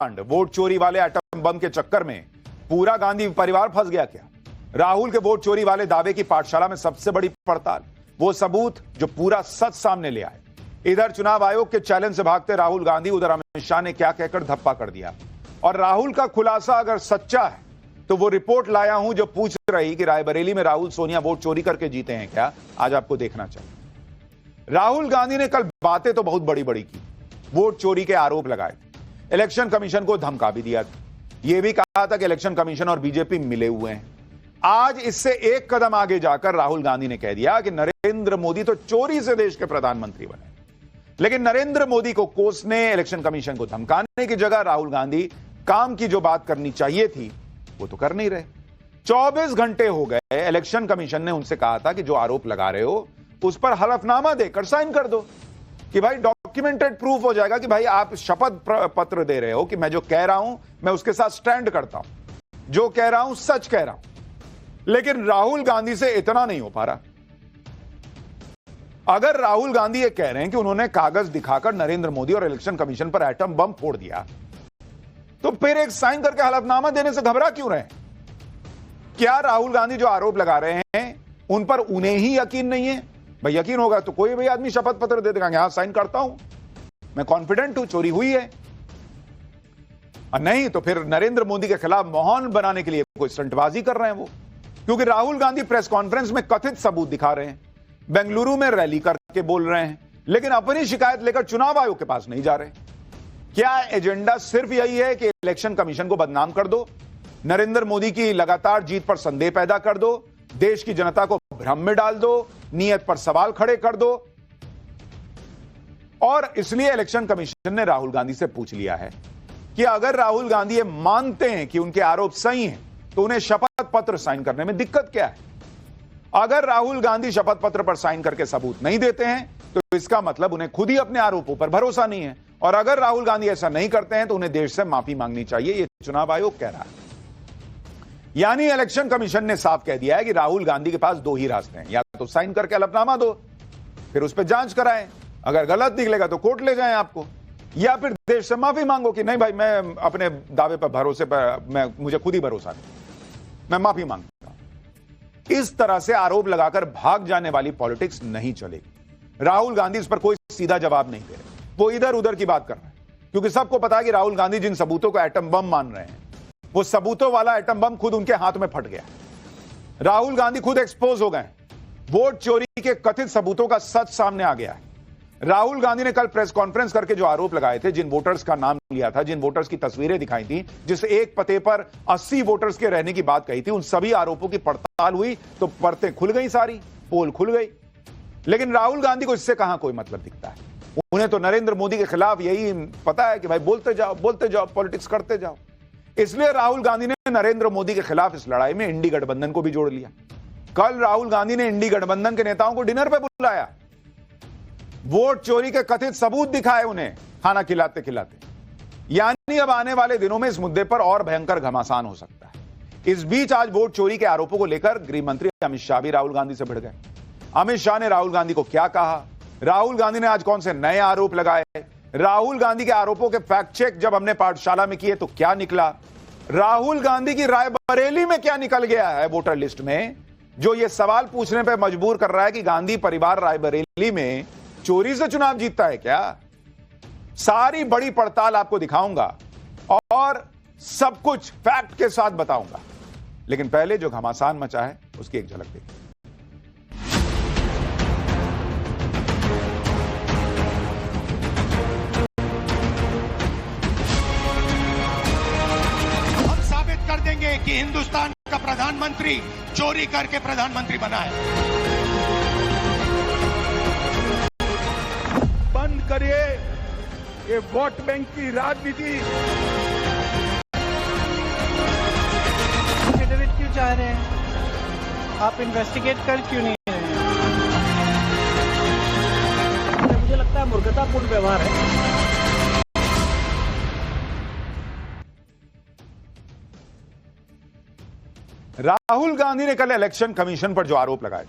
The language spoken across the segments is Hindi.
कांड, वोट चोरी वाले एटम बम के चक्कर में पूरा गांधी परिवार फंस गया क्या? राहुल के वोट चोरी वाले दावे की पाठशाला में सबसे बड़ी पड़ताल, वो सबूत जो पूरा सच सामने ले आए। इधर चुनाव आयोग के चैलेंज से भागते राहुल गांधी, उधर अमित शाह ने क्या कहकर धप्पा कर दिया। और राहुल का खुलासा अगर सच्चा है तो वो रिपोर्ट लाया हूं जो पूछ रही कि रायबरेली में राहुल सोनिया वोट चोरी करके जीते हैं क्या, आज आपको देखना चाहिए। राहुल गांधी ने कल बातें तो बहुत बड़ी बड़ी की, वोट चोरी के आरोप लगाए, इलेक्शन कमीशन को धमका भी दिया, यह भी कहा था कि इलेक्शन कमीशन और बीजेपी मिले हुए हैं। आज इससे एक कदम आगे जाकर राहुल गांधी ने कह दिया कि नरेंद्र मोदी तो चोरी से देश के प्रधानमंत्री बने। लेकिन नरेंद्र मोदी को कोसने, इलेक्शन कमीशन को धमकाने की जगह राहुल गांधी काम की जो बात करनी चाहिए थी वो तो कर नहीं रहे। 24 घंटे हो गए, इलेक्शन कमीशन ने उनसे कहा था कि जो आरोप लगा रहे हो उस पर हलफनामा देकर साइन कर दो कि भाई डॉक्यूमेंटेड प्रूफ हो जाएगा कि भाई आप शपथ पत्र दे रहे हो कि मैं जो कह रहा हूं मैं उसके साथ स्टैंड करता हूं, जो कह रहा हूं सच कह रहा हूं। लेकिन राहुल गांधी से इतना नहीं हो पा रहा। अगर राहुल गांधी ये कह रहे हैं कि उन्होंने कागज दिखाकर नरेंद्र मोदी और इलेक्शन कमीशन पर एटम बम फोड़ दिया, तो फिर एक साइन करके हलफनामा देने से घबरा क्यों रहे? क्या राहुल गांधी जो आरोप लगा रहे हैं उन पर उन्हें ही यकीन नहीं है? भाई यकीन होगा तो कोई भी आदमी शपथ पत्र दे देगा, यहां साइन करता हूं, मैं कॉन्फिडेंट हूं चोरी हुई है। और नहीं तो फिर नरेंद्र मोदी के खिलाफ माहौल बनाने के लिए कोई स्टंटबाजी कर रहे हैं वो, क्योंकि राहुल गांधी प्रेस कॉन्फ्रेंस में कथित सबूत दिखा रहे हैं, बेंगलुरु में रैली करके बोल रहे हैं, लेकिन अपनी शिकायत लेकर चुनाव आयोग के पास नहीं जा रहे। क्या एजेंडा सिर्फ यही है कि इलेक्शन कमीशन को बदनाम कर दो, नरेंद्र मोदी की लगातार जीत पर संदेह पैदा कर दो, देश की जनता को भ्रम में डाल दो, नीयत पर सवाल खड़े कर दो? और इसलिए इलेक्शन कमीशन ने राहुल गांधी से पूछ लिया है कि अगर राहुल गांधी ये मानते हैं कि उनके आरोप सही हैं तो उन्हें शपथ पत्र साइन करने में दिक्कत क्या है? अगर राहुल गांधी शपथ पत्र पर साइन करके सबूत नहीं देते हैं तो इसका मतलब उन्हें खुद ही अपने आरोपों पर भरोसा नहीं है। और अगर राहुल गांधी ऐसा नहीं करते हैं तो उन्हें देश से माफी मांगनी चाहिए, यह चुनाव आयोग कह रहा है। यानी इलेक्शन कमीशन ने साफ कह दिया है कि राहुल गांधी के पास दो ही रास्ते हैं, या तो साइन करके हलफनामा दो, फिर उस पर जांच कराएं, अगर गलत निकलेगा तो कोर्ट ले जाएं आपको, या फिर देश से माफी मांगो कि नहीं भाई मैं अपने दावे पर भरोसे पर मुझे खुद ही भरोसा नहीं, मैं माफी मांगता हूं। इस तरह से आरोप लगाकर भाग जाने वाली पॉलिटिक्स नहीं चलेगी। राहुल गांधी इस पर कोई सीधा जवाब नहीं दे रहे, वो इधर उधर की बात कर रहे हैं, क्योंकि सबको पता है कि राहुल गांधी जिन सबूतों को एटम बम मान रहे हैं वो सबूतों वाला एटम बम खुद उनके हाथ में फट गया। राहुल गांधी खुद एक्सपोज हो गए, वोट चोरी के कथित सबूतों का सच सामने आ गया है। राहुल गांधी ने कल प्रेस कॉन्फ्रेंस करके जो आरोप लगाए थे, जिन वोटर्स का नाम लिया था, जिन वोटर्स की तस्वीरें दिखाई थी, जिस एक पते पर 80 वोटर्स के रहने की बात कही थी, उन सभी आरोपों की पड़ताल हुई तो परतें खुल गई, सारी पोल खुल गई। लेकिन राहुल गांधी को इससे कहां कोई मतलब दिखता है। उन्हें तो नरेंद्र मोदी के खिलाफ यही पता है कि भाई बोलते जाओ, पॉलिटिक्स करते जाओ। इसलिए राहुल गांधी ने नरेंद्र मोदी के खिलाफ इस लड़ाई में इंडी गठबंधन को भी जोड़ लिया। कल राहुल गांधी ने इंडी गठबंधन के नेताओं को डिनर पे बुलाया, वोट चोरी के कथित सबूत दिखाए उन्हें खाना खिलाते खिलाते। यानी अब आने वाले दिनों में इस मुद्दे पर और भयंकर घमासान हो सकता है। इस बीच आज वोट चोरी के आरोपों को लेकर गृह मंत्री अमित शाह भी राहुल गांधी से भिड़ गए। अमित शाह ने राहुल गांधी को क्या कहा, राहुल गांधी ने आज कौन से नए आरोप लगाए, राहुल गांधी के आरोपों के फैक्ट चेक जब हमने पाठशाला में किए तो क्या निकला, राहुल गांधी की रायबरेली में क्या निकल गया है वोटर लिस्ट में, जो यह सवाल पूछने पर मजबूर कर रहा है कि गांधी परिवार रायबरेली में चोरी से चुनाव जीतता है क्या। सारी बड़ी पड़ताल आपको दिखाऊंगा और सब कुछ फैक्ट के साथ बताऊंगा, लेकिन पहले जो घमासान मचा है उसकी एक झलक देखिए। कि हिंदुस्तान का प्रधानमंत्री चोरी करके प्रधानमंत्री बना है। बंद करिए ये वोट बैंक की राजनीति। एफिडेविट क्यों चाह रहे हैं आप? इन्वेस्टिगेट कर क्यों नहीं रहे हैं? मुझे लगता है मूर्खतापूर्ण व्यवहार है। राहुल गांधी ने कल इलेक्शन कमीशन पर जो आरोप लगाए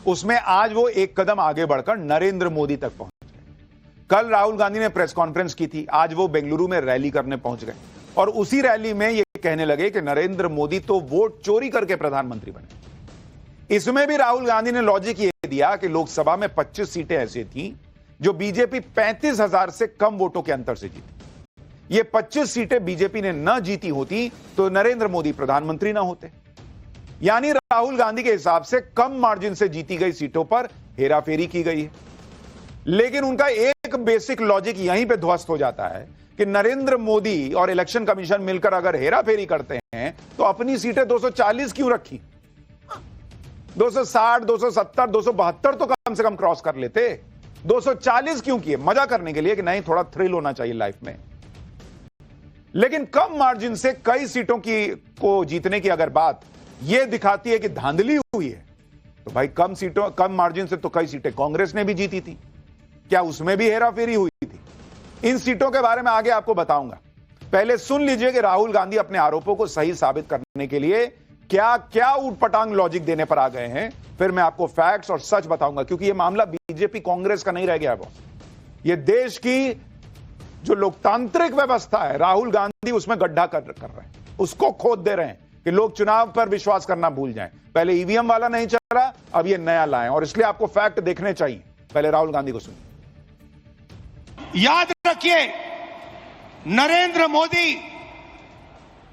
उसमें आज वो एक कदम आगे बढ़कर नरेंद्र मोदी तक पहुंच गए। कल राहुल गांधी ने प्रेस कॉन्फ्रेंस की थी, आज वो बेंगलुरु में रैली करने पहुंच गए और उसी रैली में ये कहने लगे कि नरेंद्र मोदी तो वोट चोरी करके प्रधानमंत्री बने। इसमें भी राहुल गांधी ने लॉजिक ये दिया कि लोकसभा में 25 सीटें ऐसी थी जो बीजेपी 35,000 से कम वोटों के अंतर से जीती। ये 25 सीटें बीजेपी ने न जीती होती तो नरेंद्र मोदी प्रधानमंत्री ना होते। यानी राहुल गांधी के हिसाब से कम मार्जिन से जीती गई सीटों पर हेराफेरी की गई है। लेकिन उनका एक बेसिक लॉजिक यहीं पे ध्वस्त हो जाता है कि नरेंद्र मोदी और इलेक्शन कमीशन मिलकर अगर हेराफेरी करते हैं तो अपनी सीटें 240 क्यों रखी? 260, 270, 272 तो कम से कम क्रॉस कर लेते। 240 क्यों किए? मजा करने के लिए कि नहीं, थोड़ा थ्रिल होना चाहिए लाइफ में। लेकिन कम मार्जिन से कई सीटों को जीतने की अगर बात यह दिखाती है कि धांधली हुई है, तो भाई कम मार्जिन से तो कई सीटें कांग्रेस ने भी जीती थी। क्या उसमें भी हेराफेरी हुई थी? इन सीटों के बारे में आगे आपको बताऊंगा। पहले सुन लीजिए कि राहुल गांधी अपने आरोपों को सही साबित करने के लिए क्या क्या ऊटपटांग लॉजिक देने पर आ गए हैं। फिर मैं आपको फैक्ट्स और सच बताऊंगा, क्योंकि यह मामला बीजेपी कांग्रेस का नहीं रह गया बॉस। यह देश की जो लोकतांत्रिक व्यवस्था है, राहुल गांधी उसमें गड्ढा कर रहे हैं, उसको खोद दे रहे हैं कि लोग चुनाव पर विश्वास करना भूल जाएं। पहले ईवीएम वाला नहीं चला, अब ये नया लाएं, और इसलिए आपको फैक्ट देखने चाहिए। पहले राहुल गांधी को सुनिए। याद रखिए, नरेंद्र मोदी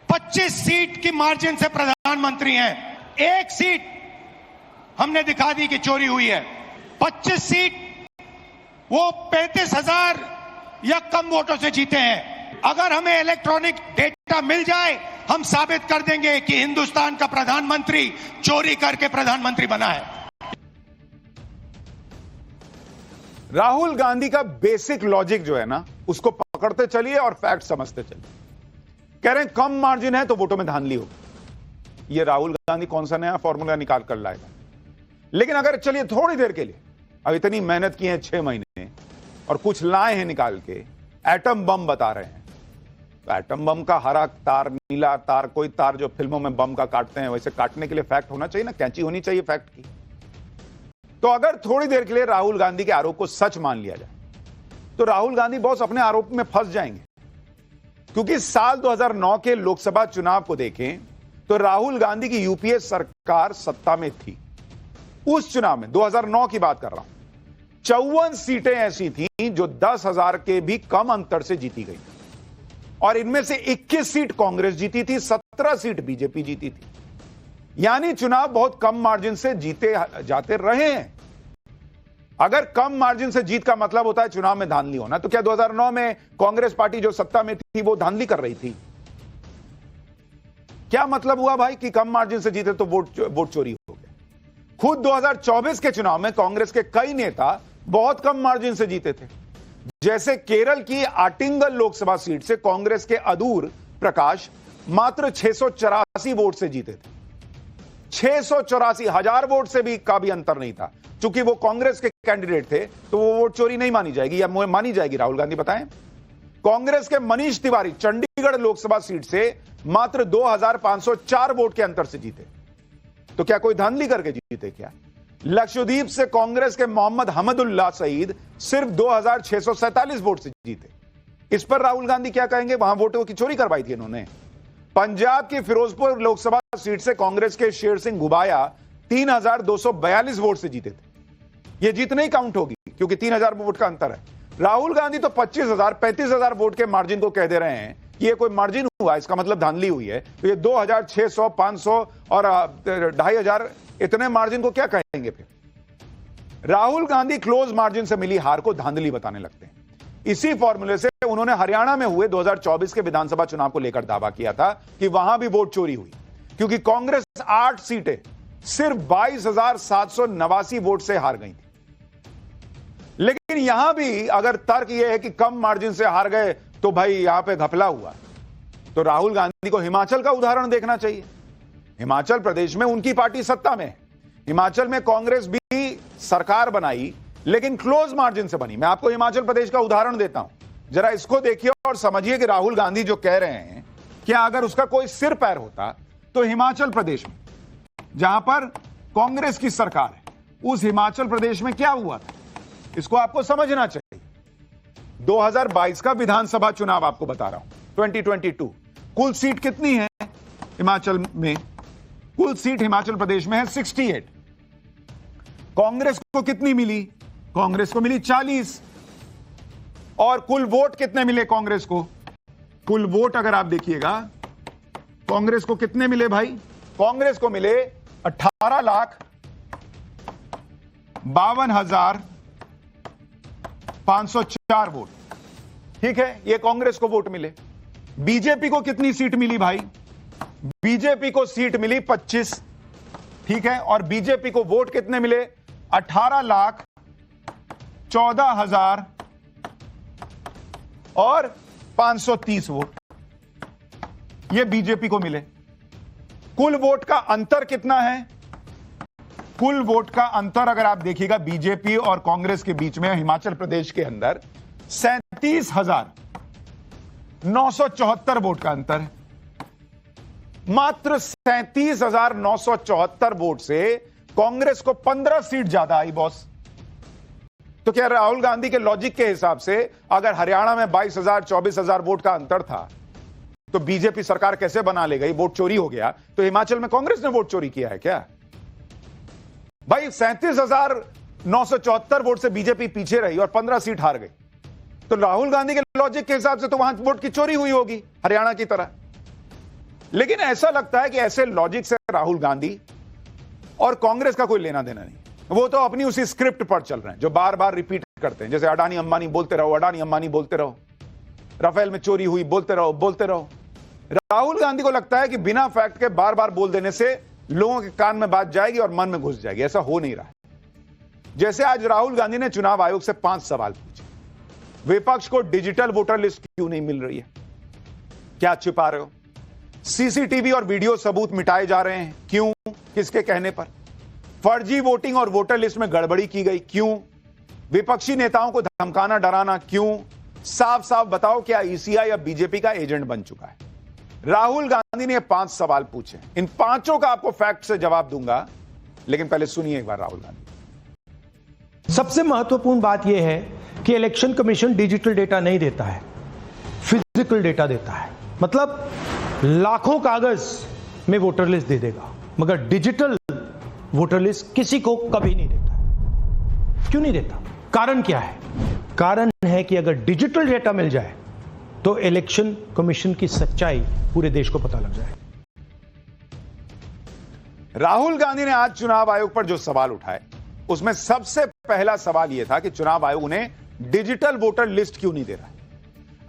25 सीट की मार्जिन से प्रधानमंत्री हैं। एक सीट हमने दिखा दी कि चोरी हुई है। 25 सीट वो 35,000 या कम वोटों से जीते हैं। अगर हमें इलेक्ट्रॉनिक डेटा मिल जाए, हम साबित कर देंगे कि हिंदुस्तान का प्रधानमंत्री चोरी करके प्रधानमंत्री बना है। राहुल गांधी का बेसिक लॉजिक जो है ना, उसको पकड़ते चलिए और फैक्ट समझते चलिए। कह रहे हैं कम मार्जिन है तो वोटों में धांधली होगी। ये राहुल गांधी कौन सा नया फॉर्मूला निकाल कर लाएगा? लेकिन अगर चलिए थोड़ी देर के लिए, अब इतनी मेहनत की है 6 महीने और कुछ लाए हैं निकाल के, एटम बम बता रहे हैं, तो एटम बम का हरा तार, नीला तार, कोई तार जो फिल्मों में बम का काटते हैं वैसे काटने के लिए फैक्ट होना चाहिए ना, कैंची होनी चाहिए फैक्ट की। तो अगर थोड़ी देर के लिए राहुल गांधी के आरोप को सच मान लिया जाए तो राहुल गांधी बॉस अपने आरोप में फंस जाएंगे। क्योंकि साल 2009 के लोकसभा चुनाव को देखें तो राहुल गांधी की यूपीए सरकार सत्ता में थी। उस चुनाव में 2009 की बात कर रहा हूं, 54 सीटें ऐसी थीं जो 10,000 के भी कम अंतर से जीती गई और इनमें से 21 सीट कांग्रेस जीती थी, 17 सीट बीजेपी जीती थी। यानी चुनाव बहुत कम मार्जिन से जीते जाते रहे हैं। अगर कम मार्जिन से जीत का मतलब होता है चुनाव में धांधली होना, तो क्या 2009 में कांग्रेस पार्टी जो सत्ता में थी वो धांधली कर रही थी? क्या मतलब हुआ भाई कि कम मार्जिन से जीते तो वोट चोरी हो गया? खुद 2024 के चुनाव में कांग्रेस के कई नेता बहुत कम मार्जिन से जीते थे। जैसे केरल की आटिंगल लोकसभा सीट से कांग्रेस के अदूर प्रकाश मात्र 684 वोट से जीते थे। 684, 1000 वोट से भी का भी अंतर नहीं था। चूंकि वो कांग्रेस के कैंडिडेट थे तो वो वोट चोरी नहीं मानी जाएगी, या मानी जाएगी? राहुल गांधी बताएं। कांग्रेस के मनीष तिवारी चंडीगढ़ लोकसभा सीट से मात्र 2504 वोट के अंतर से जीते। तो क्या कोई धांधली करके जीते क्या? लक्षद्वीप से कांग्रेस के मोहम्मद हमदुल्लाह सईद सिर्फ 2647 वोट से जीते। इस पर राहुल गांधी क्या कहेंगे? वहां वोटों की चोरी करवाई थी इन्होंने। पंजाब की फिरोजपुर लोकसभा सीट से कांग्रेस के शेर सिंह घुबाया 3242 वोट से जीते थे। यह जीत नहीं काउंट होगी क्योंकि 3000 वोट का अंतर है। राहुल गांधी तो 25,000, 35,000 वोट के मार्जिन को कह दे रहे हैं कि ये कोई मार्जिन हुआ, इसका मतलब धांधली हुई है। तो ये 2600, 500 और 2500 इतने मार्जिन को क्या कहेंगे? फिर राहुल गांधी क्लोज मार्जिन से मिली हार को धांधली बताने लगते हैं। इसी फॉर्मूले से उन्होंने हरियाणा में हुए 2024 के विधानसभा चुनाव को लेकर दावा किया था कि वहां भी वोट चोरी हुई, क्योंकि कांग्रेस 8 सीटें सिर्फ 22,789 वोट से हार गई थी। लेकिन यहां भी अगर तर्क यह है कि कम मार्जिन से हार गए तो भाई यहां पे घपला हुआ, तो राहुल गांधी को हिमाचल का उदाहरण देखना चाहिए। हिमाचल प्रदेश में उनकी पार्टी सत्ता में है। हिमाचल में कांग्रेस भी सरकार बनाई लेकिन क्लोज मार्जिन से बनी। मैं आपको हिमाचल प्रदेश का उदाहरण देता हूं, जरा इसको देखिए और समझिए कि राहुल गांधी जो कह रहे हैं, क्या अगर उसका कोई सिर पैर होता तो हिमाचल प्रदेश में जहां पर कांग्रेस की सरकार है, उस हिमाचल प्रदेश में क्या हुआ था, इसको आपको समझना चाहिए। 2022 का विधानसभा चुनाव आपको बता रहा हूं, 2022। कुल सीट कितनी है हिमाचल में? कुल सीट हिमाचल प्रदेश में है 68। कांग्रेस को कितनी मिली? कांग्रेस को मिली 40। और कुल वोट कितने मिले कांग्रेस को? कुल वोट अगर आप देखिएगा, कांग्रेस को कितने मिले भाई? कांग्रेस को मिले 18,52,504 वोट। ठीक है, ये कांग्रेस को वोट मिले। बीजेपी को कितनी सीट मिली भाई? बीजेपी को सीट मिली 25। ठीक है, और बीजेपी को वोट कितने मिले? 18,14,000 और 530 वोट ये बीजेपी को मिले। कुल वोट का अंतर कितना है? कुल वोट का अंतर अगर आप देखिएगा बीजेपी और कांग्रेस के बीच में हिमाचल प्रदेश के अंदर 37,974 वोट का अंतर है। मात्र 37,974 वोट से कांग्रेस को 15 सीट ज्यादा आई बॉस। तो क्या राहुल गांधी के लॉजिक के हिसाब से अगर हरियाणा में 22,000 24,000 वोट का अंतर था तो बीजेपी सरकार कैसे बना ले गई? वोट चोरी हो गया तो हिमाचल में कांग्रेस ने वोट चोरी किया है क्या भाई? 37,974 वोट से बीजेपी पीछे रही और 15 सीट हार गई। तो राहुल गांधी के लॉजिक के हिसाब से तो वहां वोट की चोरी हुई होगी हरियाणा की तरह। लेकिन ऐसा लगता है कि ऐसे लॉजिक से राहुल गांधी और कांग्रेस का कोई लेना देना नहीं। वो तो अपनी उसी स्क्रिप्ट पर चल रहे हैं जो बार बार रिपीट करते हैं, जैसे अडानी अंबानी बोलते रहो, अडानी अंबानी बोलते रहो, राफेल में चोरी हुई बोलते रहो बोलते रहो। राहुल गांधी को लगता है कि बिना फैक्ट के बार बार बोल देने से लोगों के कान में बात जाएगी और मन में घुस जाएगी। ऐसा हो नहीं रहा है। जैसे आज राहुल गांधी ने चुनाव आयोग से 5 सवाल पूछे। विपक्ष को डिजिटल वोटर लिस्ट क्यों नहीं मिल रही है? क्या छिपा रहे हो? सीसीटीवी और वीडियो सबूत मिटाए जा रहे हैं, क्यों? किसके कहने पर? फर्जी वोटिंग और वोटर लिस्ट में गड़बड़ी की गई, क्यों? विपक्षी नेताओं को धमकाना डराना क्यों? साफ साफ बताओ, क्या ईसीआई अब बीजेपी का एजेंट बन चुका है? राहुल गांधी ने 5 सवाल पूछे। इन पांचों का आपको फैक्ट से जवाब दूंगा, लेकिन पहले सुनिए एक बार राहुल गांधी। सबसे महत्वपूर्ण बात यह है कि इलेक्शन कमीशन डिजिटल डेटा नहीं देता है, फिजिकल डेटा देता है। मतलब लाखों कागज में वोटर लिस्ट दे देगा, मगर डिजिटल वोटर लिस्ट किसी को कभी नहीं देता। क्यों नहीं देता? कारण क्या है? कारण है कि अगर डिजिटल डेटा मिल जाए तो इलेक्शन कमीशन की सच्चाई पूरे देश को पता लग जाए। राहुल गांधी ने आज चुनाव आयोग पर जो सवाल उठाए उसमें सबसे पहला सवाल यह था कि चुनाव आयोग उन्हें डिजिटल वोटर लिस्ट क्यों नहीं दे रहा है।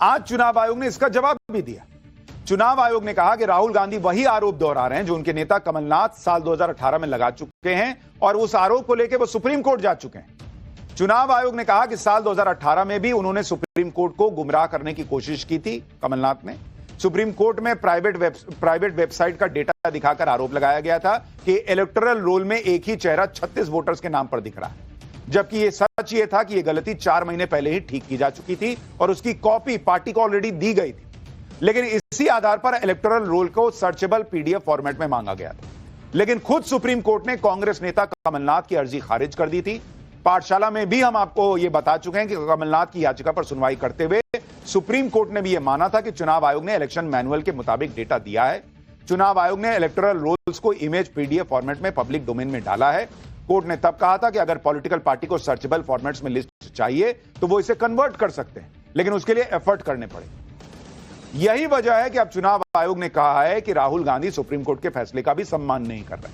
आज चुनाव आयोग ने इसका जवाब भी दिया। चुनाव आयोग ने कहा कि राहुल गांधी वही आरोप दोहरा रहे हैं जो उनके नेता कमलनाथ साल 2018 में लगा चुके हैं और उस आरोप को लेकर वो सुप्रीम कोर्ट जा चुके हैं। चुनाव आयोग ने कहा कि साल 2018 में भी उन्होंने सुप्रीम कोर्ट को गुमराह करने की कोशिश की थी। कमलनाथ ने सुप्रीम कोर्ट में प्राइवेट वेबसाइट का डेटा दिखाकर आरोप लगाया गया था कि इलेक्टोरल रोल में एक ही चेहरा 36 वोटर्स के नाम पर दिख रहा है, जबकि यह सच ये था कि यह गलती 4 महीने पहले ही ठीक की जा चुकी थी और उसकी कॉपी पार्टी को ऑलरेडी दी गई थी। लेकिन इसी आधार पर इलेक्टोरल रोल को सर्चेबल पीडीएफ फॉर्मेट में मांगा गया था। लेकिन खुद सुप्रीम कोर्ट ने कांग्रेस नेता कमलनाथ की अर्जी खारिज कर दी थी। पाठशाला में भी हम आपको यह बता चुके हैं कि कमलनाथ की याचिका पर सुनवाई करते हुए सुप्रीम कोर्ट ने भी यह माना था कि चुनाव आयोग ने इलेक्शन मैनुअल के मुताबिक डेटा दिया है। चुनाव आयोग ने इलेक्टोरल रोल्स को इमेज पीडीएफ फॉर्मेट में पब्लिक डोमेन में डाला है। कोर्ट ने तब कहा था कि अगर पॉलिटिकल पार्टी को सर्चेबल फॉर्मेट्स में लिस्ट चाहिए तो वो इसे कन्वर्ट कर सकते हैं, लेकिन उसके लिए एफर्ट करने पड़े। यही वजह है कि अब चुनाव आयोग ने कहा है कि राहुल गांधी सुप्रीम कोर्ट के फैसले का भी सम्मान नहीं कर रहे।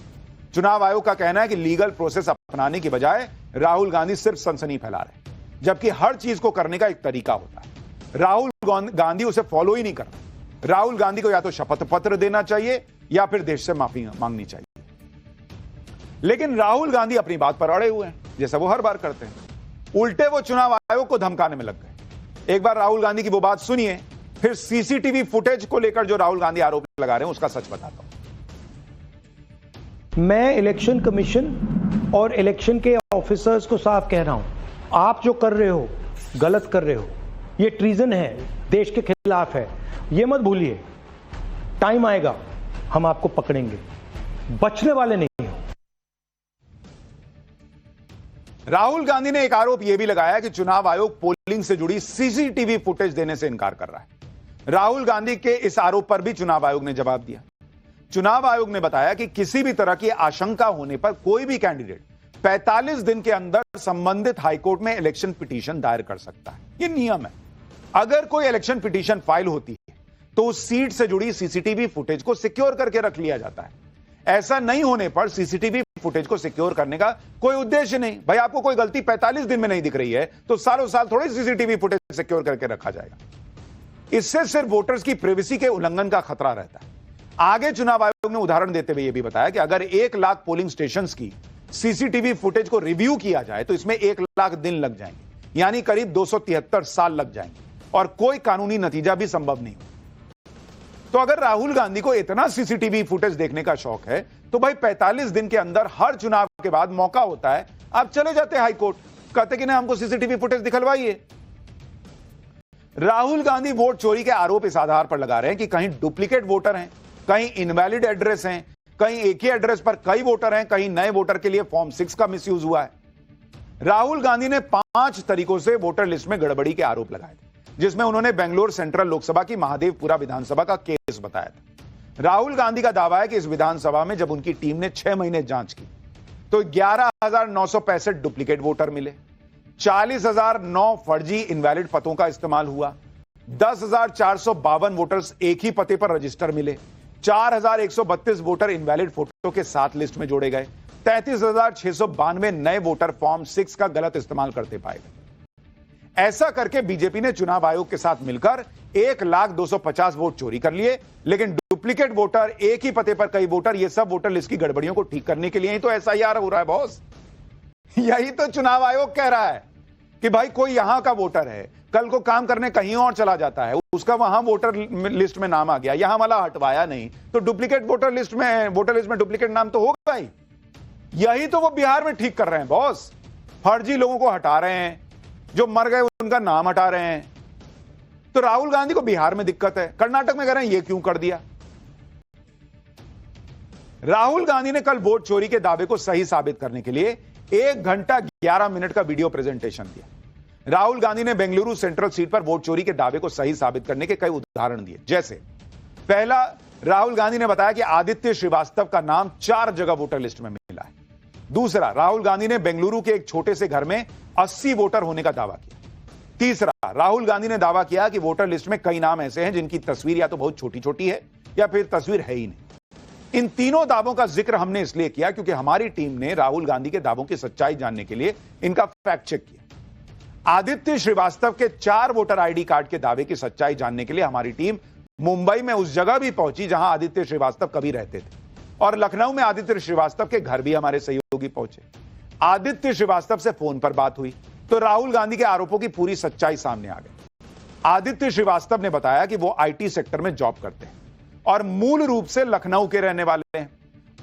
चुनाव आयोग का कहना है कि लीगल प्रोसेस अपनाने की बजाय राहुल गांधी सिर्फ सनसनी फैला रहे, जबकि हर चीज को करने का एक तरीका होता है। राहुल गांधी उसे फॉलो ही नहीं कर रहे। राहुल गांधी को या तो शपथ पत्र देना चाहिए या फिर देश से माफी मांगनी चाहिए। लेकिन राहुल गांधी अपनी बात पर अड़े हुए हैं, जैसा वो हर बार करते हैं। उल्टे वो चुनाव आयोग को धमकाने में लग गए। एक बार राहुल गांधी की वो बात सुनिए, फिर सीसीटीवी फुटेज को लेकर जो राहुल गांधी आरोप लगा रहे हैं उसका सच बताता हूं। मैं इलेक्शन कमीशन और इलेक्शन के ऑफिसर्स को साफ कह रहा हूं, आप जो कर रहे हो गलत कर रहे हो। ये ट्रीजन है, देश के खिलाफ है। ये मत भूलिए, टाइम आएगा हम आपको पकड़ेंगे, बचने वाले नहीं हो। राहुल गांधी ने एक आरोप यह भी लगाया कि चुनाव आयोग पोलिंग से जुड़ी सीसीटीवी फुटेज देने से इनकार कर रहा है। राहुल गांधी के इस आरोप पर भी चुनाव आयोग ने जवाब दिया। चुनाव आयोग ने बताया कि किसी भी तरह की आशंका होने पर कोई भी कैंडिडेट 45 दिन के अंदर संबंधित हाईकोर्ट में इलेक्शन पिटीशन दायर कर सकता है। यह नियम है। अगर कोई इलेक्शन पिटीशन फाइल होती है तो उस सीट से जुड़ी सीसीटीवी फुटेज को सिक्योर करके रख लिया जाता है। ऐसा नहीं होने पर सीसीटीवी फुटेज को सिक्योर करने का कोई उद्देश्य नहीं। भाई आपको कोई गलती 45 दिन में नहीं दिख रही है तो सालों साल थोड़ी सीसीटीवी फुटेज सिक्योर करके रखा जाएगा। इससे सिर्फ वोटर्स की प्राइवेसी के उल्लंघन का खतरा रहता है। आगे चुनाव आयोग ने उदाहरण देते हुए यह भी बताया कि अगर 1 लाख पोलिंग स्टेशंस की सीसीटीवी फुटेज को रिव्यू किया जाए तो इसमें 1 लाख दिन लग जाएंगे, यानी करीब 273 साल लग जाएंगे और कोई कानूनी नतीजा भी संभव नहीं। तो अगर राहुल गांधी को इतना सीसीटीवी फुटेज देखने का शौक है तो भाई 45 दिन के अंदर हर चुनाव के बाद मौका होता है, आप चले जाते हाई कोर्ट, कहते कि ना हमको सीसीटीवी फुटेज दिखलवाइए। राहुल गांधी वोट चोरी के आरोप इस आधार पर लगा रहे हैं कि कहीं डुप्लीकेट वोटर हैं, कहीं इनवैलिड एड्रेस हैं, कहीं एक ही एड्रेस पर कई वोटर हैं, कहीं नए वोटर के लिए फॉर्म 6 का मिसयूज हुआ है। राहुल गांधी ने 5 तरीकों से वोटर लिस्ट में गड़बड़ी के आरोप लगाए थे, जिसमें उन्होंने बेंगलोर सेंट्रल लोकसभा की महादेवपुरा विधानसभा का केस बताया था। राहुल गांधी का दावा है कि इस विधानसभा में जब उनकी टीम ने 6 महीने जांच की तो 11,965 डुप्लीकेट वोटर मिले, 40,009 फर्जी इनवैलिड पतों का इस्तेमाल हुआ, 10,452 वोटर्स एक ही पते पर रजिस्टर मिले, 4,132 वोटर इनवैलिड फोटो के साथ लिस्ट में जोड़े गए, 33,692 नए वोटर फॉर्म 6 का गलत इस्तेमाल करते पाए गए। ऐसा करके बीजेपी ने चुनाव आयोग के साथ मिलकर 1,250 वोट चोरी कर लिए, लेकिन डुप्लीकेट वोटर, एक ही पते पर कई वोटर, ये सब वोटर लिस्ट की गड़बड़ियों को ठीक करने के लिए ही तो एसआईआर हो रहा है बॉस। यही तो चुनाव आयोग कह रहा है कि भाई कोई यहां का वोटर है, कल को काम करने कहीं और चला जाता है, उसका वहां वोटर लिस्ट में नाम आ गया, यहां वाला हटवाया नहीं, तो डुप्लीकेट वोटर लिस्ट में डुप्लीकेट नाम तो होगा ही। यही तो वो बिहार में ठीक कर रहे हैं बॉस। फर्जी लोगों को हटा रहे हैं, जो मर गए उनका नाम हटा रहे हैं। तो राहुल गांधी को बिहार में दिक्कत है, कर्नाटक में कह रहे हैं ये क्यों कर दिया। राहुल गांधी ने कल वोट चोरी के दावे को सही साबित करने के लिए 1 घंटा 11 मिनट का वीडियो प्रेजेंटेशन दिया। राहुल गांधी ने बेंगलुरु सेंट्रल सीट पर वोट चोरी के दावे को सही साबित करने के कई उदाहरण दिए। जैसे पहला, राहुल गांधी ने बताया कि आदित्य श्रीवास्तव का नाम 4 जगह वोटर लिस्ट में मिला है। दूसरा, राहुल गांधी ने बेंगलुरु के एक छोटे से घर में 80 वोटर होने का दावा किया। तीसरा, राहुल गांधी ने दावा किया कि वोटर लिस्ट में कई नाम ऐसे हैं जिनकी तस्वीर या तो बहुत छोटी छोटी है या फिर तस्वीर है ही नहीं। इन तीनों दावों का जिक्र हमने इसलिए किया क्योंकि हमारी टीम ने राहुल गांधी के दावों की सच्चाई जानने के लिए इनका फैक्ट चेक किया। आदित्य श्रीवास्तव के 4 वोटर आईडी कार्ड के दावे की सच्चाई जानने के लिए हमारी टीम मुंबई में उस जगह भी पहुंची जहां आदित्य श्रीवास्तव कभी रहते थे, और लखनऊ में आदित्य श्रीवास्तव के घर भी हमारे सहयोगी पहुंचे। आदित्य श्रीवास्तव से फोन पर बात हुई तो राहुल गांधी के आरोपों की पूरी सच्चाई सामने आ गई। आदित्य श्रीवास्तव ने बताया कि वो आईटी सेक्टर में जॉब करते हैं और मूल रूप से लखनऊ के रहने वाले हैं।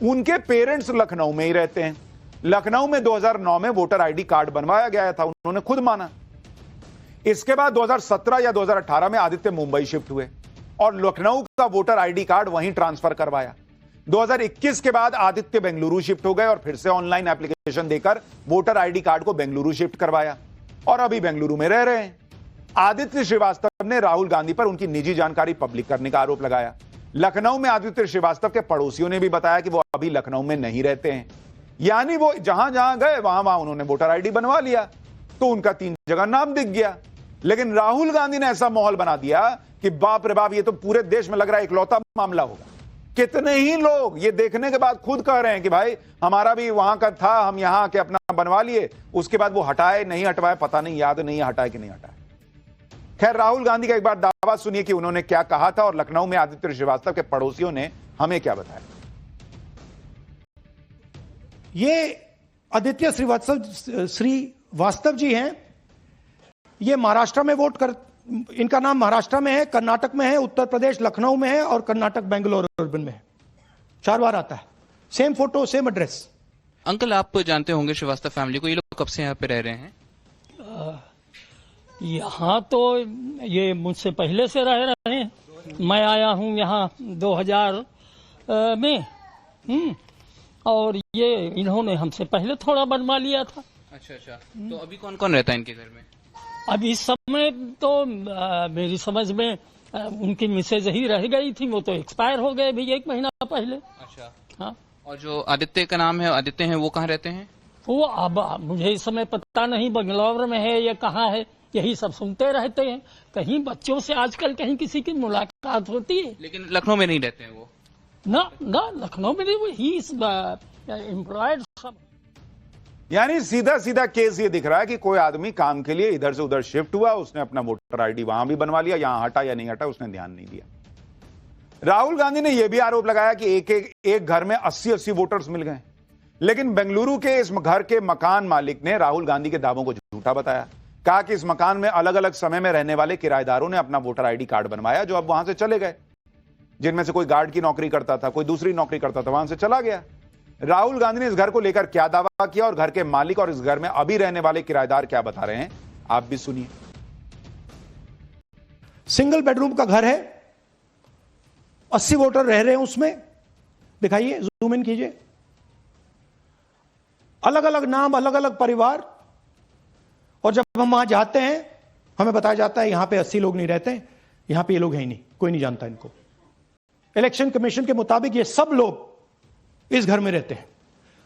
उनके पेरेंट्स लखनऊ में ही रहते हैं। लखनऊ में 2009 में वोटर आईडी कार्ड बनवाया गया था, उन्होंने खुद माना। इसके बाद 2017 या 2018 में आदित्य मुंबई शिफ्ट हुए और लखनऊ का वोटर आईडी कार्ड वहीं ट्रांसफर करवाया। 2021 के बाद आदित्य बेंगलुरु शिफ्ट हो गए और फिर से ऑनलाइन एप्लीकेशन देकर वोटर आईडी कार्ड को बेंगलुरु शिफ्ट करवाया और अभी बेंगलुरु में रह रहे हैं। आदित्य श्रीवास्तव ने राहुल गांधी पर उनकी निजी जानकारी पब्लिक करने का आरोप लगाया। लखनऊ में आदित्य श्रीवास्तव के पड़ोसियों ने भी बताया कि वो अभी लखनऊ में नहीं रहते हैं, यानी वो जहां जहां गए वहां वहां उन्होंने वोटर आईडी बनवा लिया, तो उनका 3 जगह नाम दिख गया। लेकिन राहुल गांधी ने ऐसा माहौल बना दिया कि बाप रे बाप, ये तो पूरे देश में लग रहा है इकलौता मामला होगा। कितने ही लोग ये देखने के बाद खुद कह रहे हैं कि भाई हमारा भी वहां का था, हम यहां के अपना बनवा लिए, उसके बाद वो हटाए नहीं हटवाए पता नहीं, याद नहीं हटाए कि नहीं हटाए। खैर, राहुल गांधी का एक बार दावा सुनिए कि उन्होंने क्या कहा था और लखनऊ में आदित्य श्रीवास्तव के पड़ोसियों ने हमें क्या बताया। ये आदित्य श्रीवास्तव जी हैं, ये महाराष्ट्र में इनका नाम महाराष्ट्र में है, कर्नाटक में है, उत्तर प्रदेश लखनऊ में है और कर्नाटक बेंगलोर अर्बन में है। 4 बार आता है, same photo same address. Uncle, आप जानते होंगे श्रीवास्तव फैमिली को, ये लोग कब से यहाँ पे रह रहे हैं? यहाँ तो ये मुझसे पहले से रह रहे हैं। मैं आया हूँ यहाँ 2000 में, और ये इन्होंने हमसे पहले थोड़ा बनवा लिया था। अच्छा अच्छा, तो अभी कौन कौन रहता है इनके घर में? अब इस समय तो मेरी समझ में उनकी मिसेज ही रह गई थी, वो तो एक्सपायर हो गए भी 1 महीना पहले। अच्छा, हाँ, और जो आदित्य का नाम है, आदित्य हैं, वो कहाँ रहते हैं? वो अब मुझे इस समय पता नहीं बंगलौर में है या कहाँ है, यही सब सुनते रहते हैं। कहीं बच्चों से आजकल कहीं किसी की मुलाकात होती है? लेकिन लखनऊ में नहीं रहते हैं वो? ना लखनऊ में नहीं, ही इज एम्प्लॉयड सब। यानी सीधा सीधा केस ये दिख रहा है कि कोई आदमी काम के लिए इधर से उधर शिफ्ट हुआ, उसने अपना वोटर आईडी वहां भी बनवा लिया, यहां हटा या नहीं हटा उसने ध्यान नहीं दिया। राहुल गांधी ने यह भी आरोप लगाया कि एक घर में 80-80 वोटर्स मिल गए, लेकिन बेंगलुरु के इस घर के मकान मालिक ने राहुल गांधी के दावों को झूठा बताया। कहा कि इस मकान में अलग अलग समय में रहने वाले किराएदारों ने अपना वोटर आईडी कार्ड बनवाया, जो अब वहां से चले गए, जिनमें से कोई गार्ड की नौकरी करता था, कोई दूसरी नौकरी करता था, वहां से चला गया। राहुल गांधी ने इस घर को लेकर क्या दावा किया और घर के मालिक और इस घर में अभी रहने वाले किराएदार क्या बता रहे हैं, आप भी सुनिए। सिंगल बेडरूम का घर है, 80 वोटर रह रहे हैं उसमें, दिखाइए, जूम इन कीजिए। अलग अलग नाम, अलग अलग परिवार, और जब हम वहां जाते हैं हमें बताया जाता है यहां पे 80 लोग नहीं रहते, यहां पे ये लोग हैं ही नहीं, कोई नहीं जानता इनको। इलेक्शन कमीशन के मुताबिक ये सब लोग इस घर में रहते हैं,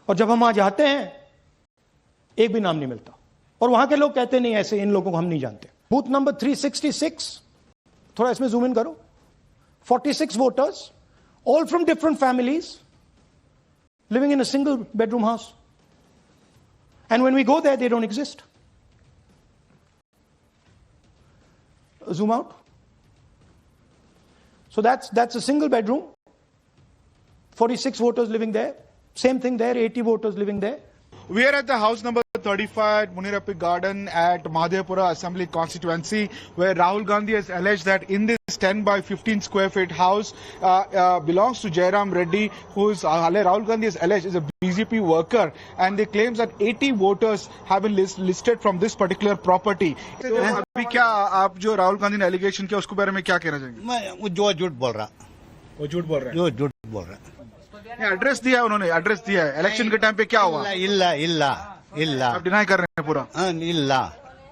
और जब हम वहां जाते हैं एक भी नाम नहीं मिलता, और वहां के लोग कहते नहीं ऐसे इन लोगों को हम नहीं जानते। बूथ नंबर 366, थोड़ा इसमें जूम इन करो, 46 voters, all from different families, living in a single bedroom house, and when we go there they don't exist. Zoom out. So that's a single bedroom, 46 voters living there. Same thing there, 80 voters living there. We are at the house number 35 at Munirapi Garden at Mahadevapura Assembly constituency, where Rahul Gandhi has alleged that in this 10 by 15 square feet house belongs to Jairam Reddy, who is Rahul Gandhi has alleged is a BJP worker, and they claims that 80 voters have been listed from this particular property. तो अभी क्या आप जो राहुल गांधी ने एलिगेशन किया उसके बारे में क्या कहना चाहेंगे? मैं जो झूठ बोल रहा, वो झूठ बोल रहे हैं। जो झूठ बोल रहा। एड्रेस दिया है उन्होंने, एड्रेस दिया है। इलेक्शन के टाइम पे क्या हुआ? इल्ला आप डिनाई कर रहे हैं पूरा? इल्ला।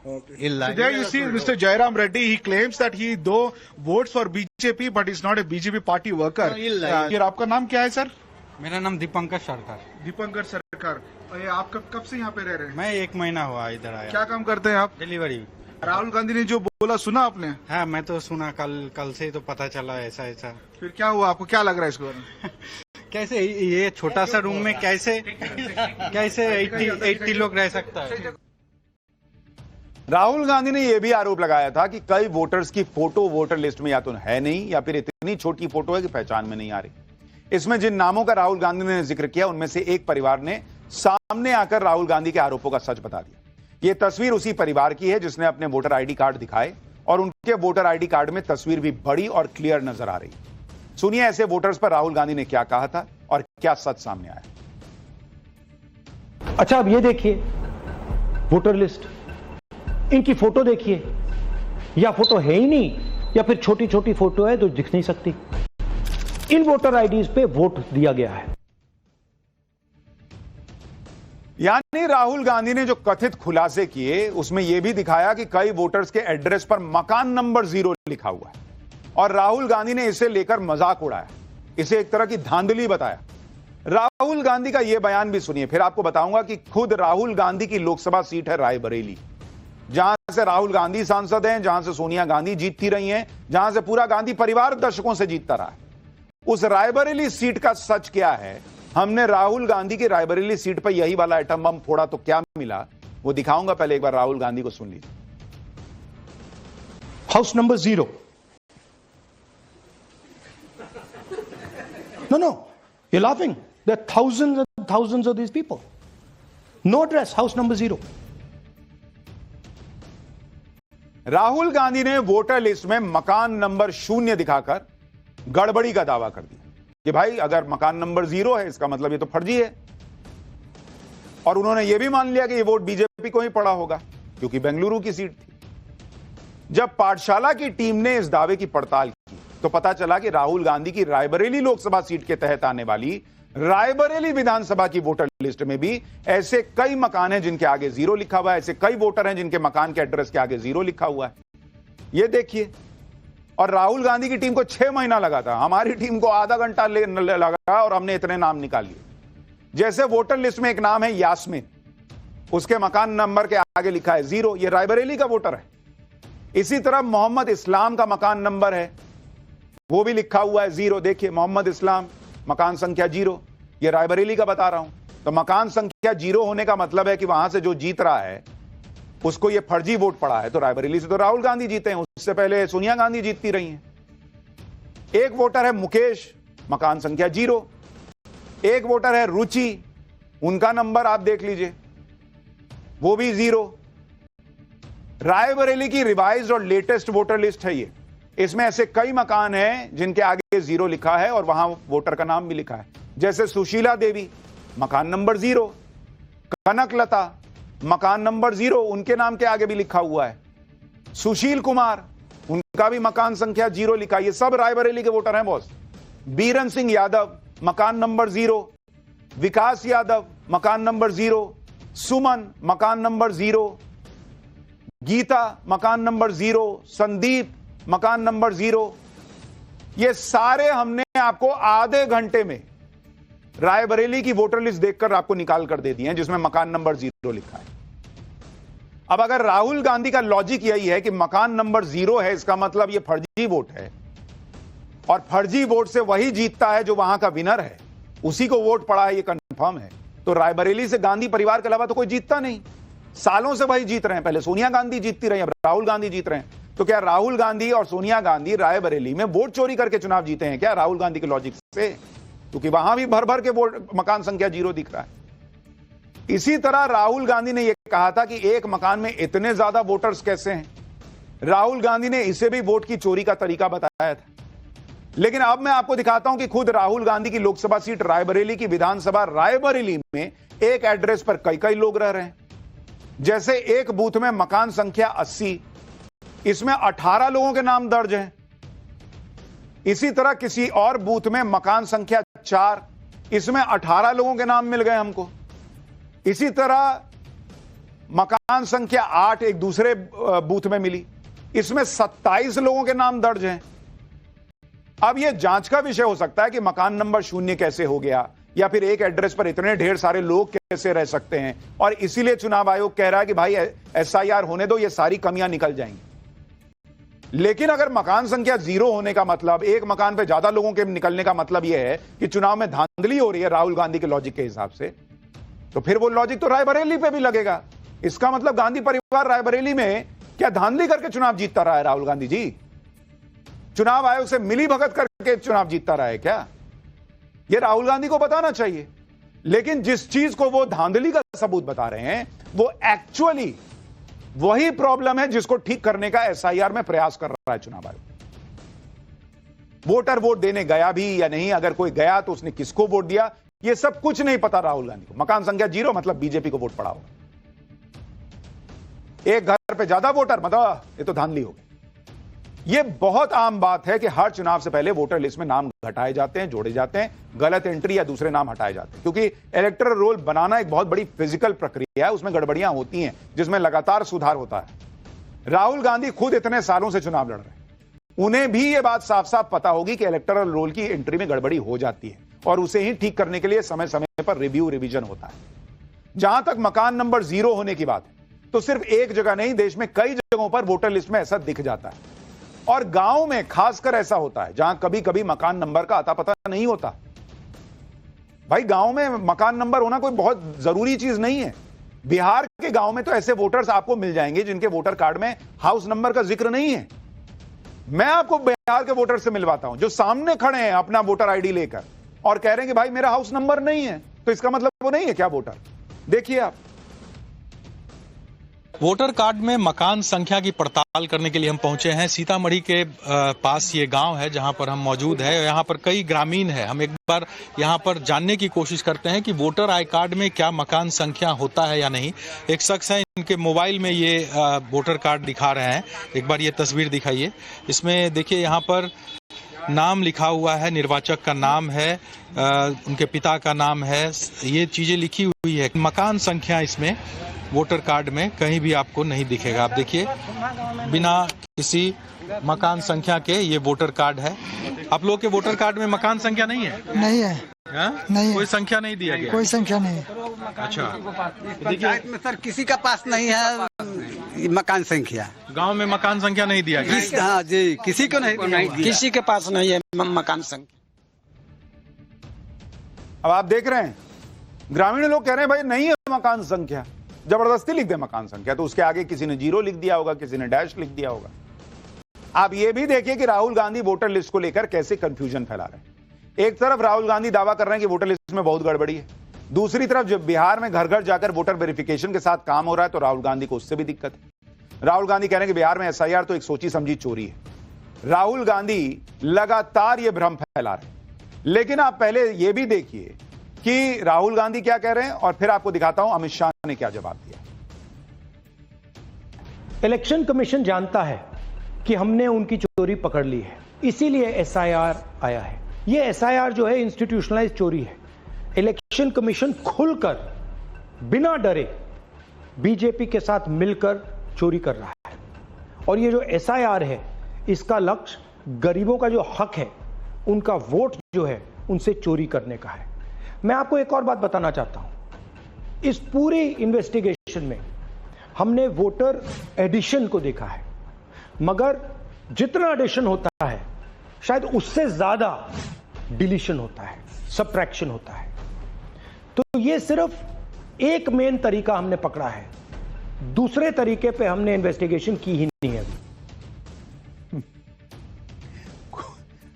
So there you see Mr. Jairam Reddy, he claims that he though votes for BJP but is not a BJP party worker. फिर आपका नाम क्या है सर? मेरा नाम दीपंकर सरकार। दीपंकर सरकार। ये आप कब से यहाँ पे रह रहे हैं? मैं 1 महीना हुआ इधर आया। क्या काम करते हैं आप? डिलीवरी। राहुल गांधी ने जो बोला सुना आपने? हाँ, मैं तो सुना, कल से तो पता चला ऐसा। फिर क्या हुआ, आपको क्या लग रहा है इसके बारे में? कैसे ये छोटा सा रूम में कैसे 80 लोग रह सकता है? राहुल गांधी ने यह भी आरोप लगाया था कि कई वोटर्स की फोटो वोटर लिस्ट में या तो है नहीं या फिर इतनी छोटी फोटो है कि पहचान में नहीं आ रही। इसमें जिन नामों का राहुल गांधी ने जिक्र किया उनमें से एक परिवार ने सामने आकर राहुल गांधी के आरोपों का सच बता दिया। यह तस्वीर उसी परिवार की है जिसने अपने वोटर आईडी कार्ड दिखाए और उनके वोटर आईडी कार्ड में तस्वीर भी बड़ी और क्लियर नजर आ रही। सुनिए ऐसे वोटर्स पर राहुल गांधी ने क्या कहा था और क्या सच सामने आया। अच्छा, अब ये देखिए वोटर लिस्ट, इनकी फोटो देखिए, या फोटो है ही नहीं या फिर छोटी छोटी फोटो है तो दिख नहीं सकती। इन वोटर आईडीज पे वोट दिया गया है। यानी राहुल गांधी ने जो कथित खुलासे किए उसमें यह भी दिखाया कि कई वोटर्स के एड्रेस पर मकान नंबर 0 लिखा हुआ है और राहुल गांधी ने इसे लेकर मजाक उड़ाया, इसे एक तरह की धांधली बताया। राहुल गांधी का यह बयान भी सुनिए, फिर आपको बताऊंगा कि खुद राहुल गांधी की लोकसभा सीट है रायबरेली, जहां से राहुल गांधी सांसद हैं, जहां से सोनिया गांधी जीतती रही हैं, जहां से पूरा गांधी परिवार दशकों से जीतता रहा है। उस रायबरेली सीट का सच क्या है? हमने राहुल गांधी की रायबरेली सीट पर यही वाला एटम बम फोड़ा तो क्या मिला, वो दिखाऊंगा। पहले एक बार राहुल गांधी को सुन लीजिए। House number 0। No, you're laughing. There are thousands and thousands of these people. No address, house number 0. Rahul Gandhi ने वोटर लिस्ट में मकान नंबर 0 दिखाकर गड़बड़ी का दावा कर दिया कि भाई अगर मकान नंबर 0 है इसका मतलब ये तो फर्जी है, और उन्होंने ये भी मान लिया कि ये वोट बीजेपी को ही पड़ा होगा क्योंकि बेंगलुरु की सीट थी। जब पाठशाला की टीम ने इस दावे की पड़ताल की तो पता चला कि राहुल गांधी की रायबरेली लोकसभा सीट के तहत आने वाली रायबरेली विधानसभा की वोटर लिस्ट में भी ऐसे कई मकान हैं जिनके आगे 0 लिखा हुआ है, ऐसे कई वोटर हैं जिनके मकान के एड्रेस के आगे 0 लिखा हुआ है। ये देखिए, और राहुल गांधी की टीम को 6 महीना लगा था, हमारी टीम को आधा घंटा लगा और हमने इतने नाम निकाल लिए। जैसे वोटर लिस्ट में एक नाम है यास्मीन, उसके मकान नंबर के आगे लिखा है 0, ये रायबरेली का वोटर है। इसी तरह मोहम्मद इस्लाम का मकान नंबर है, वो भी लिखा हुआ है 0। देखिए, मोहम्मद इस्लाम मकान संख्या 0, ये रायबरेली का बता रहा हूं। तो मकान संख्या 0 होने का मतलब है कि वहां से जो जीत रहा है उसको ये फर्जी वोट पड़ा है। तो रायबरेली से तो राहुल गांधी जीते हैं, उससे पहले सोनिया गांधी जीतती रही हैं। एक वोटर है मुकेश, मकान संख्या 0। एक वोटर है रुचि, उनका नंबर आप देख लीजिए, वो भी 0। रायबरेली की रिवाइज्ड और लेटेस्ट वोटर लिस्ट है ये। इसमें ऐसे कई मकान हैं जिनके आगे 0 लिखा है और वहां वोटर का नाम भी लिखा है। जैसे सुशीला देवी, मकान नंबर 0। कनकलता, मकान नंबर 0, उनके नाम के आगे भी लिखा हुआ है। सुशील कुमार, उनका भी मकान संख्या 0 लिखा है। ये सब रायबरेली के वोटर हैं बॉस। बीरन सिंह यादव, मकान नंबर 0। विकास यादव, मकान नंबर 0। सुमन, मकान नंबर 0। गीता, मकान नंबर 0। संदीप, मकान नंबर 0। ये सारे हमने आपको आधे घंटे में रायबरेली की वोटर लिस्ट देखकर आपको निकाल कर दे दिए हैं, जिसमें मकान नंबर 0 लिखा है। अब अगर राहुल गांधी का लॉजिक यही है कि मकान नंबर 0 है, इसका मतलब ये फर्जी वोट है और फर्जी वोट से वही जीतता है जो वहां का विनर है, उसी को वोट पड़ा है, ये कंफर्म है। तो रायबरेली से गांधी परिवार के अलावा तो कोई जीतता नहीं। सालों से वही जीत रहे हैं, पहले सोनिया गांधी जीतती रही, अब राहुल गांधी जीत रहे हैं। तो क्या राहुल गांधी और सोनिया गांधी रायबरेली में वोट चोरी करके चुनाव जीते हैं क्या राहुल गांधी के लॉजिक से? क्योंकि वहां भी भर भर के वोट मकान संख्या 0 दिख रहा है। इसी तरह राहुल गांधी ने यह कहा था कि एक मकान में इतने ज्यादा वोटर्स कैसे हैं। राहुल गांधी ने इसे भी वोट की चोरी का तरीका बताया था। लेकिन अब मैं आपको दिखाता हूं कि खुद राहुल गांधी की लोकसभा सीट रायबरेली की विधानसभा रायबरेली में एक एड्रेस पर कई कई लोग रह रहे हैं। जैसे एक बूथ में मकान संख्या 80, इसमें 18 लोगों के नाम दर्ज हैं। इसी तरह किसी और बूथ में मकान संख्या 4, इसमें 18 लोगों के नाम मिल गए हमको। इसी तरह मकान संख्या 8 एक दूसरे बूथ में मिली, इसमें 27 लोगों के नाम दर्ज हैं। अब यह जांच का विषय हो सकता है कि मकान नंबर 0 कैसे हो गया, या फिर एक एड्रेस पर इतने ढेर सारे लोग कैसे रह सकते हैं, और इसीलिए चुनाव आयोग कह रहा है कि भाई SIR होने दो, ये सारी कमियां निकल जाएंगी। लेकिन अगर मकान संख्या 0 होने का मतलब, एक मकान पे ज्यादा लोगों के निकलने का मतलब यह है कि चुनाव में धांधली हो रही है राहुल गांधी के लॉजिक के हिसाब से, तो फिर वो लॉजिक तो रायबरेली पे भी लगेगा। इसका मतलब गांधी परिवार रायबरेली में क्या धांधली करके चुनाव जीतता रहा है राहुल गांधी जी? चुनाव आयोग से मिली भगत करके चुनाव जीतता रहा है क्या? यह राहुल गांधी को बताना चाहिए। लेकिन जिस चीज को वो धांधली का सबूत बता रहे हैं, वो एक्चुअली वही प्रॉब्लम है जिसको ठीक करने का SIR में प्रयास कर रहा है चुनाव आयोग। वोटर वोट देने गया भी या नहीं, अगर कोई गया तो उसने किसको वोट दिया, यह सब कुछ नहीं पता राहुल गांधी को। मकान संख्या 0 मतलब बीजेपी को वोट पड़ा होगा। एक घर पे ज्यादा वोटर मतलब ये तो धांधली हो गई। यह बहुत आम बात है कि हर चुनाव से पहले वोटर लिस्ट में नाम घटाए जाते हैं, जोड़े जाते हैं, गलत एंट्री या दूसरे नाम हटाए जाते हैं, क्योंकि इलेक्टोरल रोल बनाना एक बहुत बड़ी फिजिकल प्रक्रिया है, उसमें गड़बड़ियां होती हैं जिसमें लगातार सुधार होता है। राहुल गांधी खुद इतने सालों से चुनाव लड़ रहे हैं, उन्हें भी यह बात साफ साफ पता होगी कि इलेक्टोरल रोल की एंट्री में गड़बड़ी हो जाती है और उसे ही ठीक करने के लिए समय समय पर रिवीजन होता है। जहां तक मकान नंबर 0 होने की बात है, तो सिर्फ एक जगह नहीं, देश में कई जगहों पर वोटर लिस्ट में ऐसा दिख जाता है, और गांव में खासकर ऐसा होता है जहां कभी कभी मकान नंबर का अता पता नहीं होता। भाई गांव में मकान नंबर होना कोई बहुत जरूरी चीज नहीं है। बिहार के गांव में तो ऐसे वोटर्स आपको मिल जाएंगे जिनके वोटर कार्ड में हाउस नंबर का जिक्र नहीं है। मैं आपको बिहार के वोटर से मिलवाता हूं जो सामने खड़े हैं अपना वोटर आईडी लेकर और कह रहे हैं कि भाई मेरा हाउस नंबर नहीं है, तो इसका मतलब वो नहीं है क्या वोटर? देखिए आप, वोटर कार्ड में मकान संख्या की पड़ताल करने के लिए हम पहुंचे हैं। सीतामढ़ी के पास ये गांव है जहां पर हम मौजूद हैं। यहाँ पर कई ग्रामीण हैं। हम एक बार यहाँ पर जानने की कोशिश करते हैं कि वोटर आई कार्ड में क्या मकान संख्या होता है या नहीं। एक शख्स है, इनके मोबाइल में ये वोटर कार्ड दिखा रहे हैं। एक बार ये तस्वीर दिखाइए। इसमें देखिए यहाँ पर नाम लिखा हुआ है, निर्वाचक का नाम है, उनके पिता का नाम है, ये चीजें लिखी हुई है। मकान संख्या इसमें वोटर कार्ड में कहीं भी आपको नहीं दिखेगा। आप देखिए, बिना किसी मकान संख्या के ये वोटर कार्ड है। आप लोग के वोटर कार्ड में मकान संख्या नहीं है? नहीं है, नहीं है। कोई संख्या नहीं दिया गया? कोई संख्या नहीं है। अच्छा, पंचायत में सर किसी का पास नहीं है मकान संख्या। गांव में मकान संख्या नहीं दिया गया? हाँ जी, किसी को नहीं दिया। किसी के पास नहीं है मकान संख्या। अब आप देख रहे हैं, ग्रामीण लोग कह रहे हैं भाई नहीं है मकान संख्या, जबरदस्ती लिख दे मकान संख्या। तो उसके आगे किसी ने 0 लिख दिया होगा, किसी ने डैश लिख दिया होगा। आप ये भी देखिए कि राहुल गांधी वोटर लिस्ट को लेकर कैसे कंफ्यूजन फैला रहे हैं। एक तरफ राहुल गांधी दावा कर रहे हैं कि वोटर लिस्ट में बहुत गड़बड़ी है, दूसरी तरफ जब बिहार में घर घर जाकर वोटर वेरिफिकेशन के साथ काम हो रहा है तो राहुल गांधी को उससे भी दिक्कत है। राहुल गांधी कह रहे हैं कि बिहार में SIR तो एक सोची समझी चोरी है। राहुल गांधी लगातार ये भ्रम फैला रहे हैं। लेकिन आप पहले ये भी देखिए कि राहुल गांधी क्या कह रहे हैं और फिर आपको दिखाता हूं अमित शाह ने क्या जवाब दिया। इलेक्शन कमीशन जानता है कि हमने उनकी चोरी पकड़ ली है, इसीलिए SIR आया है। ये SIR जो है इंस्टीट्यूशनलाइज चोरी है। इलेक्शन कमीशन खुलकर बिना डरे बीजेपी के साथ मिलकर चोरी कर रहा है। और ये जो SIR है, इसका लक्ष्य गरीबों का जो हक है, उनका वोट जो है, उनसे चोरी करने का है। मैं आपको एक और बात बताना चाहता हूं। इस पूरी इन्वेस्टिगेशन में हमने वोटर एडिशन को देखा है, मगर जितना एडिशन होता है शायद उससे ज्यादा डिलीशन होता है, सबट्रैक्शन होता है। तो ये सिर्फ एक मेन तरीका हमने पकड़ा है, दूसरे तरीके पे हमने इन्वेस्टिगेशन की ही नहीं है।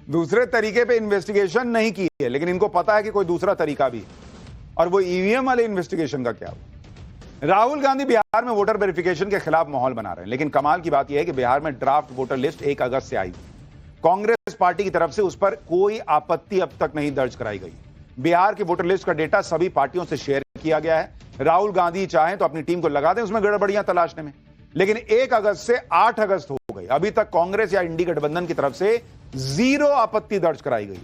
दूसरे तरीके पे इन्वेस्टिगेशन नहीं की है, लेकिन इनको पता है कि कोई दूसरा तरीका भी है, और वो EVM वाले इन्वेस्टिगेशन का क्या हुआ। राहुल गांधी बिहार में वोटर वेरिफिकेशन के खिलाफ माहौल बना रहे हैं, लेकिन कमाल की बात यह है कि बिहार में ड्राफ्ट वोटर लिस्ट 1 अगस्त से आई। कांग्रेस पार्टी की तरफ से उस पर कोई आपत्ति अब तक नहीं दर्ज कराई गई। बिहार की वोटर लिस्ट का डेटा सभी पार्टियों से शेयर किया गया है। राहुल गांधी चाहें तो अपनी टीम को लगा दें उसमें गड़बड़ियां तलाशने में, लेकिन 1 अगस्त से 8 अगस्त हो गई, अभी तक कांग्रेस या इंडी गठबंधन की तरफ से 0 आपत्ति दर्ज कराई गई।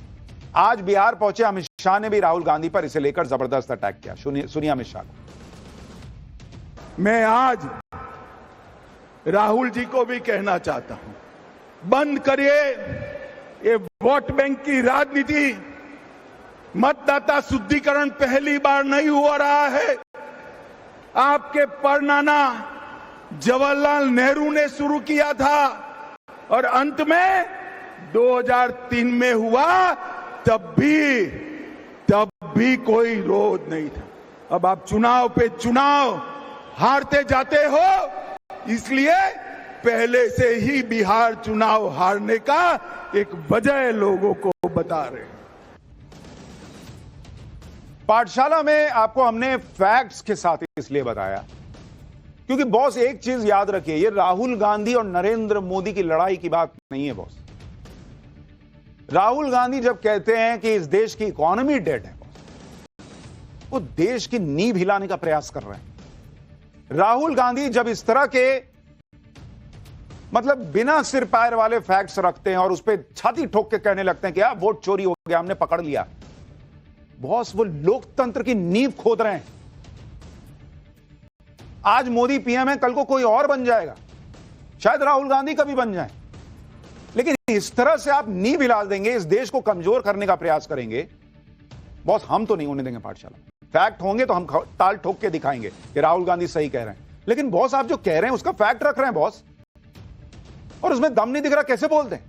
आज बिहार पहुंचे अमित शाह ने भी राहुल गांधी पर इसे लेकर जबरदस्त अटैक किया। सुनिए अमित शाह को। मैं आज राहुल जी को भी कहना चाहता हूं, बंद करिए ये वोट बैंक की राजनीति। मतदाता शुद्धिकरण पहली बार नहीं हो रहा है। आपके परनाना जवाहरलाल नेहरू ने शुरू किया था और अंत में 2003 में हुआ, तब भी कोई विरोध नहीं था। अब आप चुनाव पे चुनाव हारते जाते हो, इसलिए पहले से ही बिहार चुनाव हारने का एक वजह लोगों को बता रहे हैं। पाठशाला में आपको हमने फैक्ट्स के साथ इसलिए बताया क्योंकि बॉस एक चीज याद रखिए, ये राहुल गांधी और नरेंद्र मोदी की लड़ाई की बात नहीं है बॉस। राहुल गांधी जब कहते हैं कि इस देश की इकोनॉमी डेड है, वो देश की नींव हिलाने का प्रयास कर रहे हैं। राहुल गांधी जब इस तरह के मतलब बिना सिर पैर वाले फैक्ट्स रखते हैं और उस पर छाती ठोक के कहने लगते हैं कि यार वोट चोरी हो गया, हमने पकड़ लिया, बॉस वो लोकतंत्र की नींव खोद रहे हैं। आज मोदी पीएम है, कल को कोई और बन जाएगा, शायद राहुल गांधी कभी बन जाए, लेकिन इस तरह से आप नींव हिला देंगे, इस देश को कमजोर करने का प्रयास करेंगे, बॉस हम तो नहीं होने देंगे। पाठशाला फैक्ट होंगे तो हम ताल ठोक के दिखाएंगे कि राहुल गांधी सही कह रहे हैं, लेकिन बॉस आप जो कह रहे हैं उसका फैक्ट रख रहे हैं बॉस, और उसमें दम नहीं दिख रहा, कैसे बोलते हैं?